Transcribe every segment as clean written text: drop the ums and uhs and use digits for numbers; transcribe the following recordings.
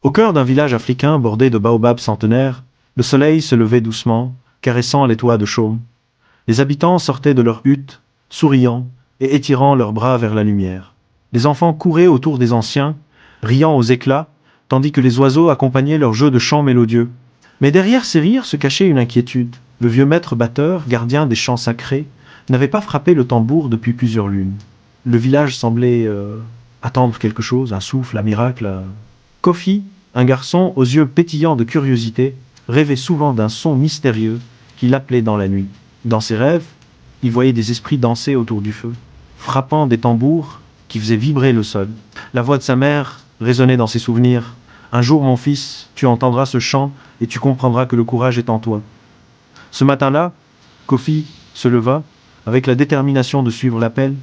Au cœur d'un village africain bordé de baobabs centenaires, le soleil se levait doucement, caressant les toits de chaume. Les habitants sortaient de leurs huttes, souriant et étirant leurs bras vers la lumière. Les enfants couraient autour des anciens, riant aux éclats, tandis que les oiseaux accompagnaient leurs jeux de chants mélodieux. Mais derrière ces rires se cachait une inquiétude. Le vieux maître batteur, gardien des chants sacrés, n'avait pas frappé le tambour depuis plusieurs lunes. Le village semblait attendre quelque chose, un souffle, un miracle. Kofi, un garçon aux yeux pétillants de curiosité, rêvait souvent d'un son mystérieux qui l'appelait dans la nuit. Dans ses rêves, il voyait des esprits danser autour du feu, frappant des tambours qui faisaient vibrer le sol. La voix de sa mère résonnait dans ses souvenirs. « Un jour, mon fils, tu entendras ce chant et tu comprendras que le courage est en toi. » Ce matin-là, Kofi se leva avec la détermination de suivre l'appel,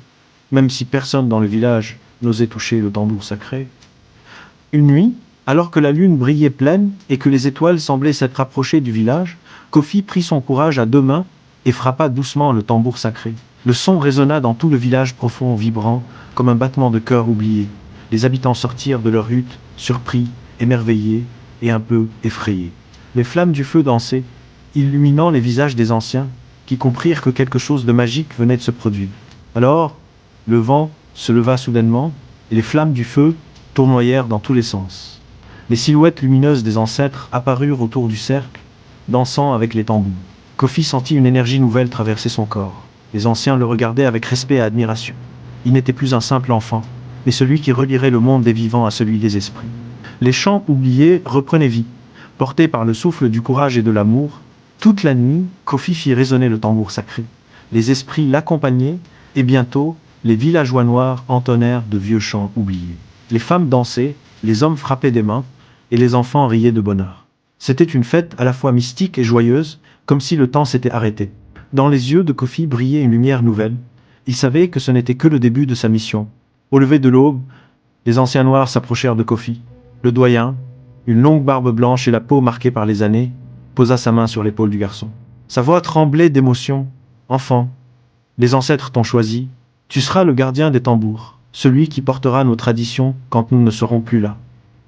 même si personne dans le village n'osait toucher le tambour sacré. Une nuit, alors que la lune brillait pleine et que les étoiles semblaient s'être approchées du village, Kofi prit son courage à deux mains et frappa doucement le tambour sacré. Le son résonna dans tout le village profond, vibrant, comme un battement de cœur oublié. Les habitants sortirent de leurs huttes, surpris, émerveillés et un peu effrayés. Les flammes du feu dansaient, illuminant les visages des anciens, qui comprirent que quelque chose de magique venait de se produire. Alors, le vent se leva soudainement, et les flammes du feu tournoyèrent dans tous les sens. Les silhouettes lumineuses des ancêtres apparurent autour du cercle, dansant avec les tambours. Kofi sentit une énergie nouvelle traverser son corps. Les anciens le regardaient avec respect et admiration. Il n'était plus un simple enfant, mais celui qui relierait le monde des vivants à celui des esprits. Les chants oubliés reprenaient vie, portés par le souffle du courage et de l'amour. Toute la nuit, Kofi fit résonner le tambour sacré. Les esprits l'accompagnaient, et bientôt, les villageois noirs entonnèrent de vieux chants oubliés. Les femmes dansaient, les hommes frappaient des mains, et les enfants riaient de bonheur. C'était une fête à la fois mystique et joyeuse, comme si le temps s'était arrêté. Dans les yeux de Kofi brillait une lumière nouvelle. Il savait que ce n'était que le début de sa mission. Au lever de l'aube, les anciens noirs s'approchèrent de Kofi. Le doyen, une longue barbe blanche et la peau marquée par les années, posa sa main sur l'épaule du garçon. Sa voix tremblait d'émotion. « Enfant, les ancêtres t'ont choisi. Tu seras le gardien des tambours, celui qui portera nos traditions quand nous ne serons plus là. »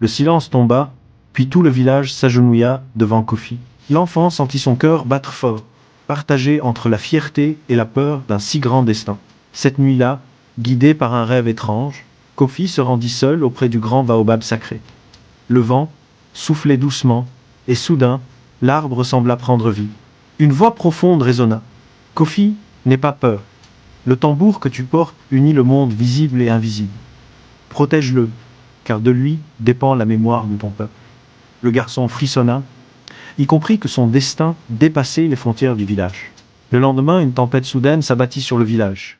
Le silence tomba, puis tout le village s'agenouilla devant Kofi. L'enfant sentit son cœur battre fort, partagé entre la fierté et la peur d'un si grand destin. Cette nuit-là, guidé par un rêve étrange, Kofi se rendit seul auprès du grand baobab sacré. Le vent soufflait doucement, et soudain, l'arbre sembla prendre vie. Une voix profonde résonna. « Kofi, n'aie pas peur. Le tambour que tu portes unit le monde visible et invisible. Protège-le, car de lui dépend la mémoire de ton peuple. » Le garçon frissonna. Il comprit que son destin dépassait les frontières du village. Le lendemain, une tempête soudaine s'abattit sur le village.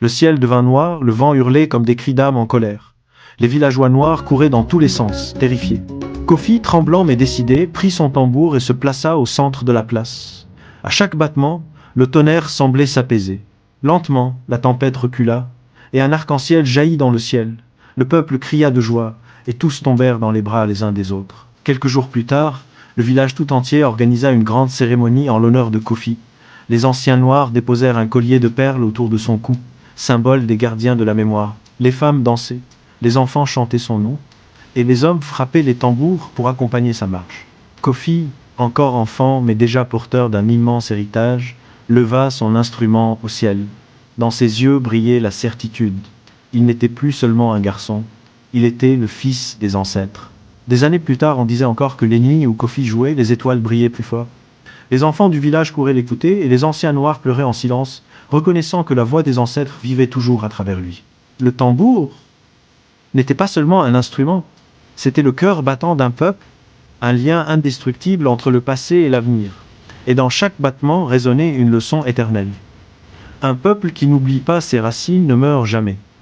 Le ciel devint noir, le vent hurlait comme des cris d'âme en colère. Les villageois noirs couraient dans tous les sens, terrifiés. Kofi, tremblant mais décidé, prit son tambour et se plaça au centre de la place. À chaque battement, le tonnerre semblait s'apaiser. Lentement, la tempête recula, et un arc-en-ciel jaillit dans le ciel. Le peuple cria de joie, et tous tombèrent dans les bras les uns des autres. Quelques jours plus tard, le village tout entier organisa une grande cérémonie en l'honneur de Kofi. Les anciens noirs déposèrent un collier de perles autour de son cou, symbole des gardiens de la mémoire. Les femmes dansaient, les enfants chantaient son nom, et les hommes frappaient les tambours pour accompagner sa marche. Kofi, encore enfant mais déjà porteur d'un immense héritage, leva son instrument au ciel. Dans ses yeux brillait la certitude. Il n'était plus seulement un garçon, il était le fils des ancêtres. Des années plus tard, on disait encore que les nuits où Kofi jouait, les étoiles brillaient plus fort. Les enfants du village couraient l'écouter et les anciens noirs pleuraient en silence, reconnaissant que la voix des ancêtres vivait toujours à travers lui. Le tambour n'était pas seulement un instrument, c'était le cœur battant d'un peuple, un lien indestructible entre le passé et l'avenir. Et dans chaque battement résonnait une leçon éternelle. Un peuple qui n'oublie pas ses racines ne meurt jamais.